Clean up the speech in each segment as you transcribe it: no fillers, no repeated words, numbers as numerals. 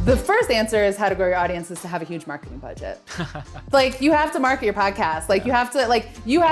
The first answer is how to grow your audience is to have a huge marketing budget. Like, you have to market your podcast. Like, you have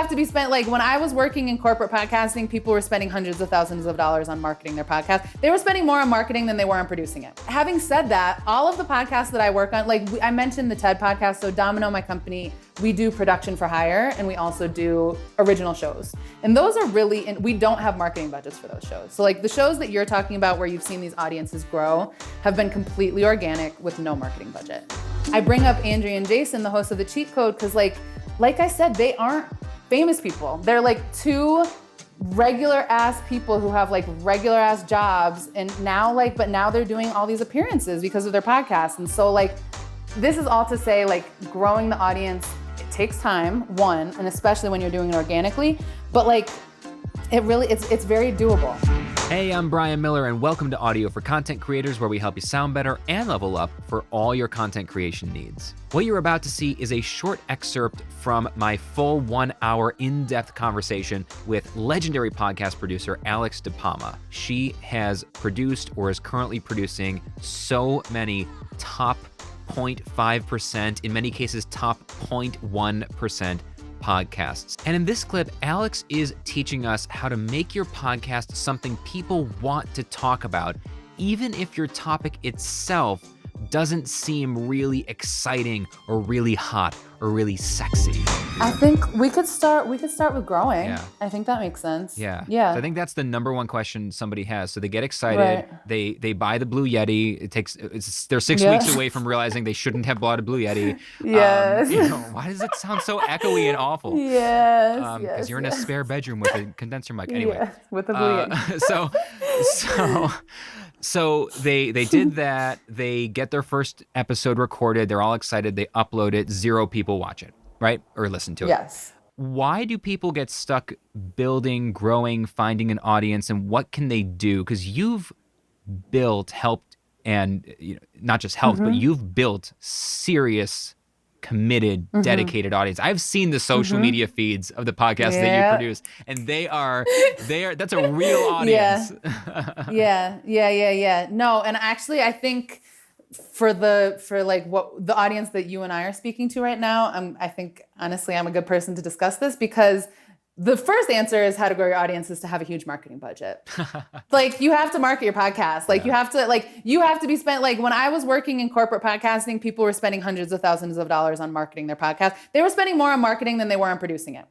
to be spent, like, when I was working in corporate podcasting, people were spending hundreds of thousands of dollars on marketing their podcast. They were spending more on marketing than they were on producing it. Having said that, all of the podcasts that I work on, like I mentioned the TED podcast, so Domino, my company, we do production for hire, and we also do original shows. And those are really, and we don't have marketing budgets for those shows. So like the shows that you're talking about where you've seen these audiences grow have been completely organic with no marketing budget. I bring up Andrea and Jason, the hosts of The Cheat Code, because like I said, they aren't famous people. They're like two regular ass people who have like regular ass jobs, and now but now they're doing all these appearances because of their podcast. And so like, this is all to say, like, growing the audience, it takes time, one, and especially when you're doing it organically, but like, it's very doable. Hey, I'm Brian Miller, and welcome to Audio for Content Creators, where we help you sound better and level up for all your content creation needs. What you're about to see is a short excerpt from my full 1 hour in-depth conversation with legendary podcast producer Alex DiPalma. She has produced or is currently producing so many top 0.5%, in many cases top 0.1% podcasts. And in this clip, Alex is teaching us how to make your podcast something people want to talk about, even if your topic itself doesn't seem really exciting or really hot or really sexy. I think we could start with growing. Yeah. I think that makes sense. Yeah. Yeah. So I think that's the number one question somebody has. So they get excited, Right. they buy the Blue Yeti. They're 6 weeks away from realizing they shouldn't have bought a Blue Yeti. Yes. Why does it sound so echoey and awful? Yes. Because you're in a spare bedroom with a condenser mic. Anyway. Yes, with a Blue Yeti. So they did that. They get their first episode recorded. They're all excited. They upload it. 0 people watch it, right? Or listen to it. Yes. Why do people get stuck building, growing, finding an audience, and what can they do? Because you've helped, and not just helped, but you've built serious, committed, dedicated audience. I've seen the social media feeds of the podcasts that you produce, and that's a real audience. Yeah. No, and actually, I think for what the audience that you and I are speaking to right now, I think honestly I'm a good person to discuss this, because the first answer is how to grow your audience is to have a huge marketing budget. Like, you have to market your podcast. Like, you have to be spent, like, when I was working in corporate podcasting, people were spending hundreds of thousands of dollars on marketing their podcast. They were spending more on marketing than they were on producing it.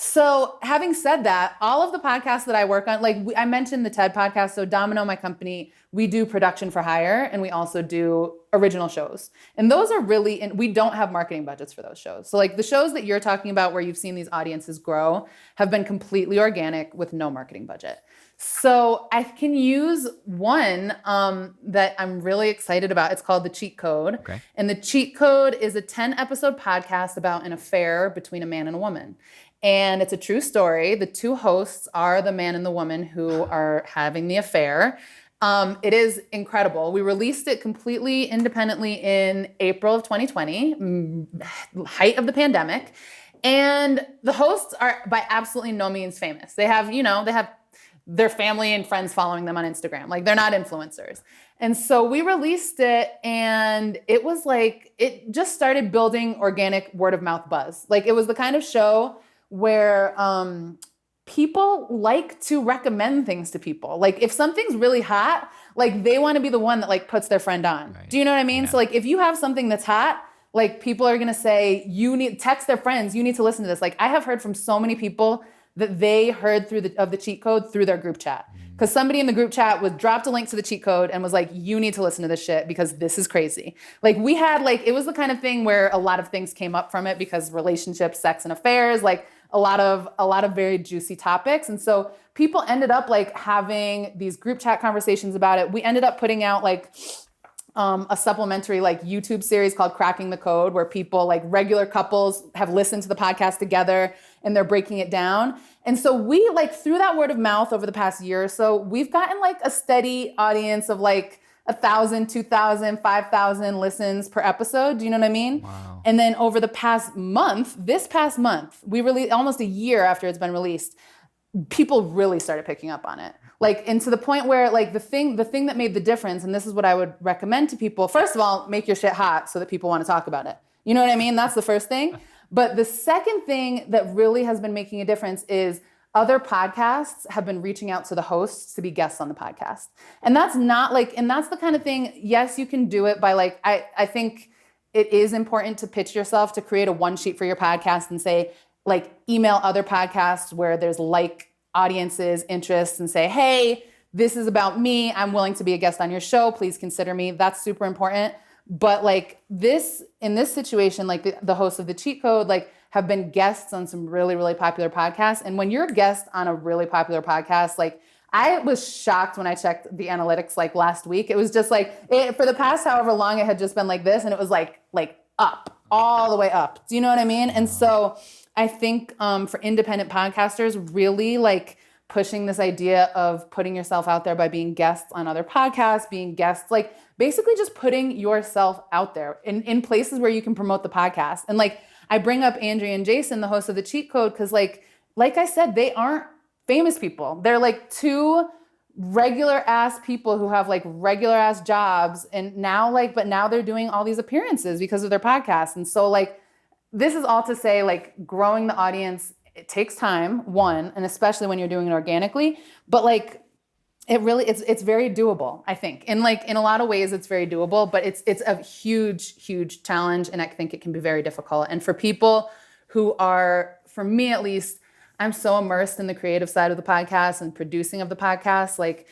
So having said that, all of the podcasts that I work on, like I mentioned the TED podcast, so Domino, my company, we do production for hire, and we also do original shows. And those are really, and we don't have marketing budgets for those shows. So like the shows that you're talking about where you've seen these audiences grow have been completely organic with no marketing budget. So I can use one that I'm really excited about. It's called The Cheat Code. Okay. And The Cheat Code is a 10-episode podcast about an affair between a man and a woman. And it's a true story. The two hosts are the man and the woman who are having the affair. It is incredible. We released it completely independently in April of 2020, height of the pandemic. And the hosts are by absolutely no means famous. They have their family and friends following them on Instagram. Like, they're not influencers. And so we released it, and it was like, it just started building organic word of mouth buzz. Like, it was the kind of show where people like to recommend things to people. Like, if something's really hot, like, they want to be the one that like puts their friend on. Right. Do you know what I mean? Yeah. So like, if you have something that's hot, like, people are going to say, text their friends, you need to listen to this. Like, I have heard from so many people that they heard of the cheat code through their group chat. Because somebody in the group chat dropped a link to the cheat code and was like, you need to listen to this shit because this is crazy. Like, we had it was the kind of thing where a lot of things came up from it, because relationships, sex, and affairs, like a lot of very juicy topics. And so people ended up like having these group chat conversations about it. We ended up putting out like a supplementary like YouTube series called Cracking the Code, where people, like regular couples, have listened to the podcast together and they're breaking it down. And so we, like, through that word of mouth over the past year or so, we've gotten like a steady audience of like 1,000, 2,000, 5,000 listens per episode. Do you know what I mean? Wow. And then over this past month, we released almost a year after it's been released, people really started picking up on it. Like, and to the point where like the thing that made the difference, and this is what I would recommend to people, first of all, make your shit hot so that people want to talk about it. You know what I mean? That's the first thing. But the second thing that really has been making a difference is other podcasts have been reaching out to the hosts to be guests on the podcast. And that's not like, and that's the kind of thing, yes, you can do it by like, I think it is important to pitch yourself, to create a one sheet for your podcast and say, like, email other podcasts where there's like audiences, interests, and say, hey, this is about me. I'm willing to be a guest on your show. Please consider me. That's super important. But like this, in this situation, like the hosts of The Cheat Code, like have been guests on some really, really popular podcasts. And when you're a guest on a really popular podcast, like I was shocked when I checked the analytics like last week. It was just like, for the past however long, it had just been like this. And it was like up, all the way up. Do you know what I mean? And so I think for independent podcasters, really like pushing this idea of putting yourself out there by being guests on other podcasts, being guests, like basically just putting yourself out there in places where you can promote the podcast. And like, I bring up Andrea and Jason, the hosts of The Cheat Code, because like I said, they aren't famous people. They're like two regular ass people who have like regular ass jobs. And now but now they're doing all these appearances because of their podcast. And so like, this is all to say, like, growing the audience, it takes time, one, and especially when you're doing it organically, but like, it's very doable, I think. And like, in a lot of ways, it's very doable, but it's a huge, huge challenge. And I think it can be very difficult. And for people who are, for me at least, I'm so immersed in the creative side of the podcast and producing of the podcast. Like,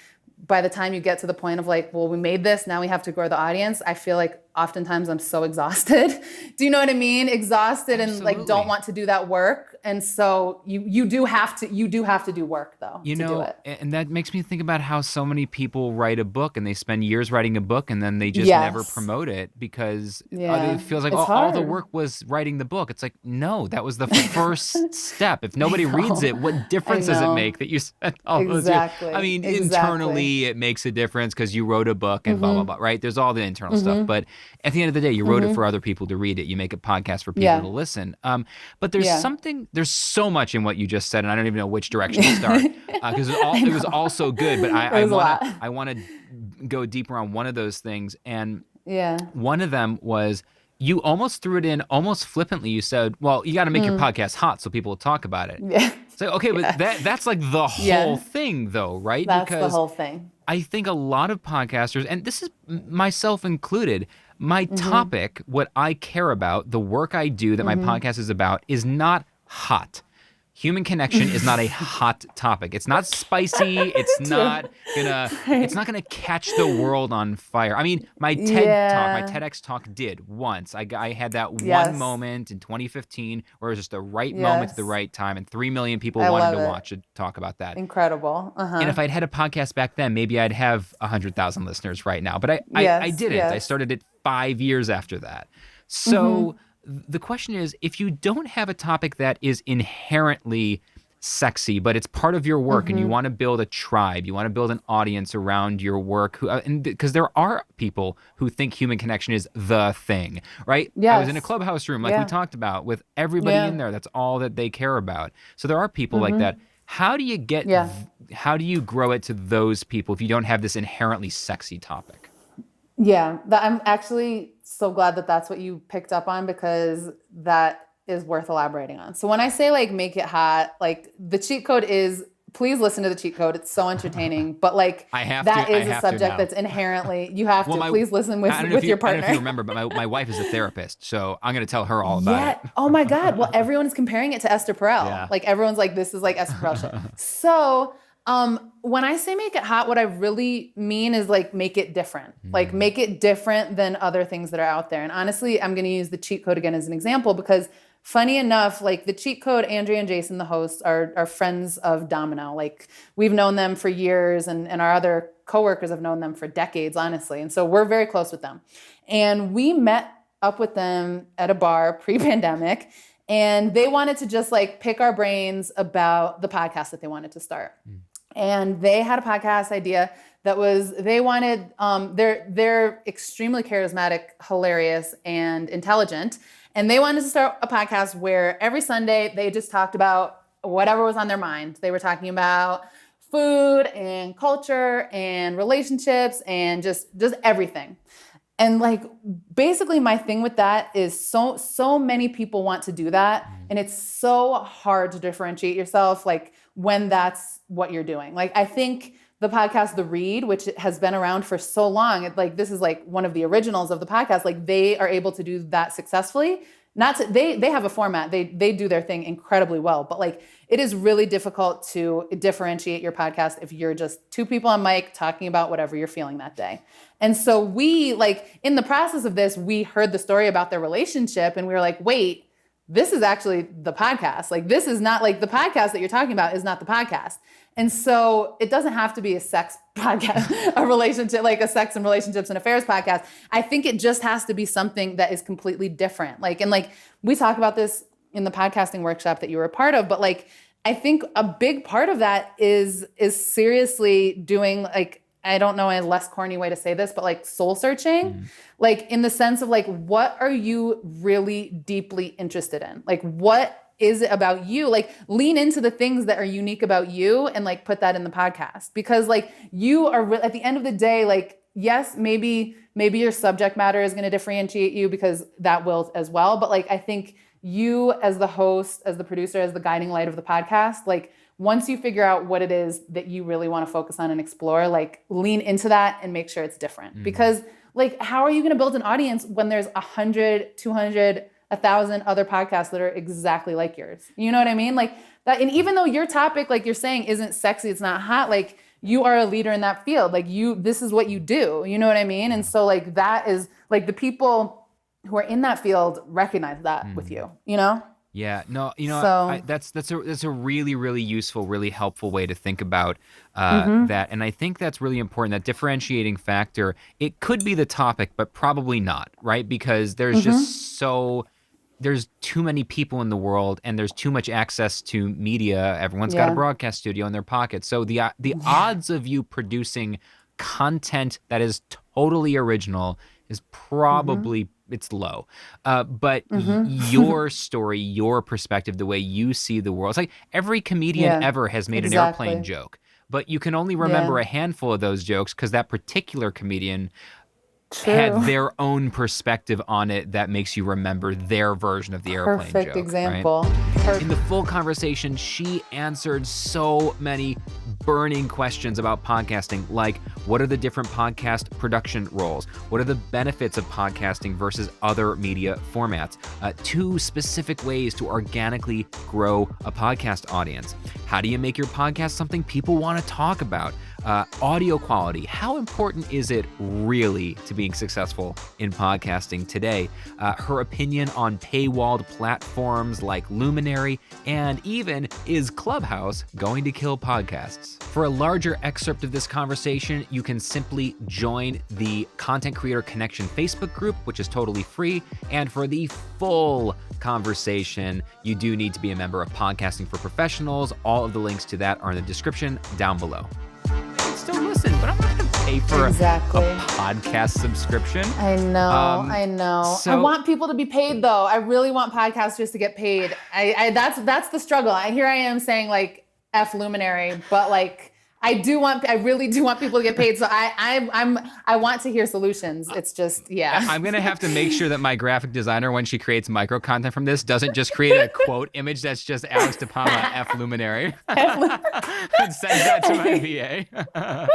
by the time you get to the point of like, well, we made this, now we have to grow the audience, I feel like oftentimes I'm so exhausted. Do you know what I mean? Exhausted. Absolutely. And like don't want to do that work. And so you do have to do work though. You to know, do it. And that makes me think about how so many people write a book and they spend years writing a book and then they just never promote it because it feels like all the work was writing the book. It's like, no, that was the first step. If nobody reads it, what difference does it make that you spent all those years? I mean, internally it makes a difference because you wrote a book and blah, blah, blah, right? There's all the internal stuff. But at the end of the day, you wrote it for other people to read it. You make a podcast for people to listen. But there's so much in what you just said, and I don't even know which direction to start because it was all so good. But I want to go deeper on one of those things. And one of them was you almost threw it in almost flippantly. You said, well, you got to make your podcast hot so people will talk about it. Yeah. So, okay, but that's like the whole thing though, right? That's the whole thing. I think a lot of podcasters, and this is myself included, my topic, what I care about, the work I do that my podcast is about, is not hot. Human connection is not a hot topic. It's not spicy. It's not gonna catch the world on fire. I mean, my TEDx talk did once. I had that one moment in 2015 where it was just the right moment at the right time, and 3 million people wanted to watch it talk about that. Incredible. And if I'd had a podcast back then, maybe I'd have 100,000 listeners right now. But I didn't. I started it 5 years after that. So. The question is, if you don't have a topic that is inherently sexy, but it's part of your work and you want to build a tribe, you want to build an audience around your work, because there are people who think human connection is the thing, right? Yes. I was in a Clubhouse room, like we talked about, with everybody in there. That's all that they care about. So there are people like that. How do you how do you grow it to those people if you don't have this inherently sexy topic? Yeah, I'm actually so glad that that's what you picked up on, because that is worth elaborating on. So when I say like make it hot, like The Cheat Code is, please listen to The Cheat Code. It's so entertaining. But like that is a subject that's inherently, you have to please listen with your partner. I don't know if you remember, but my wife is a therapist, so I'm going to tell her all about it. Oh my God. Well, everyone is comparing it to Esther Perel. Yeah. Like everyone's like, this is like Esther Perel shit. So when I say make it hot, what I really mean is like make it different. Like make it different than other things that are out there. And honestly, I'm going to use The Cheat Code again as an example because funny enough, like The Cheat Code, Andrea and Jason, the hosts, are friends of Domino. Like we've known them for years and our other coworkers have known them for decades, honestly. And so we're very close with them. And we met up with them at a bar pre-pandemic. And they wanted to just like pick our brains about the podcast that they wanted to start. And they had a podcast idea that was, they wanted, they're extremely charismatic, hilarious, and intelligent. And they wanted to start a podcast where every Sunday they just talked about whatever was on their mind. They were talking about food and culture and relationships and just everything. And like, basically my thing with that is so many people want to do that. And it's so hard to differentiate yourself, like when that's what you're doing. Like, I think the podcast, The Read, which has been around for so long, this is like one of the originals of the podcast. Like, they are able to do that successfully. They have a format. They do their thing incredibly well, but like, it is really difficult to differentiate your podcast if you're just two people on mic talking about whatever you're feeling that day. And so we, like, in the process of this, we heard the story about their relationship and we were like, wait, this is actually the podcast. Like, this is not, like, the podcast that you're talking about is not the podcast. And so it doesn't have to be a sex podcast, a relationship, like a sex and relationships and affairs podcast. I think it just has to be something that is completely different. Like, and like, we talk about this in the podcasting workshop that you were a part of, but like, I think a big part of that is seriously doing, like, I don't know a less corny way to say this, but like soul searching, like in the sense of like, what are you really deeply interested in? Like, what is it about you? Like, lean into the things that are unique about you and like put that in the podcast, because like you are at the end of the day, like, yes, maybe your subject matter is going to differentiate you, because that will as well. But like, I think you as the host, as the producer, as the guiding light of the podcast, like, once you figure out what it is that you really want to focus on and explore, like, lean into that and make sure it's different. Because like, how are you going to build an audience when there's 100, 200, 1,000 other podcasts that are exactly like yours? You know what I mean? Like that. And even though your topic, like you're saying, isn't sexy, it's not hot, like, you are a leader in that field. Like, this is what you do. You know what I mean? And so like, that is like, the people who are in that field recognize that with you, you know? Yeah, no, you know, So, that's a really, really useful, really helpful way to think about that. And I think that's really important, that differentiating factor. It could be the topic, but probably not, right? Because there's just there's too many people in the world and there's too much access to media. Everyone's got a broadcast studio in their pocket. So the odds of you producing content that is totally original is probably it's low. But your story, your perspective, the way you see the world, it's like every comedian ever has made an airplane joke, but you can only remember a handful of those jokes because that particular comedian had their own perspective on it that makes you remember their version of the airplane joke. Perfect example. Right? In the full conversation, she answered so many burning questions about podcasting, like what are the different podcast production roles? What are the benefits of podcasting versus other media formats? 2 specific ways to organically grow a podcast audience. How do you make your podcast something people want to talk about? Audio quality. How important is it really to being successful in podcasting today? Her opinion on paywalled platforms like Luminary, and even, is Clubhouse going to kill podcasts? For a larger excerpt of this conversation, you can simply join the Content Creator Connection Facebook group, which is totally free. And for the full conversation, you do need to be a member of Podcasting for Professionals. All of the links to that are in the description down below. Still listen, but I'm not going to pay for a podcast subscription. I know. So, I want people to be paid, though. I really want podcasters to get paid. That's the struggle. Here I am saying like F Luminary, but like I really do want people to get paid. So I want to hear solutions. It's just, I'm going to have to make sure that my graphic designer, when she creates micro content from this, doesn't just create a quote image that's just Alex DiPalma F Luminary and send that to my VA.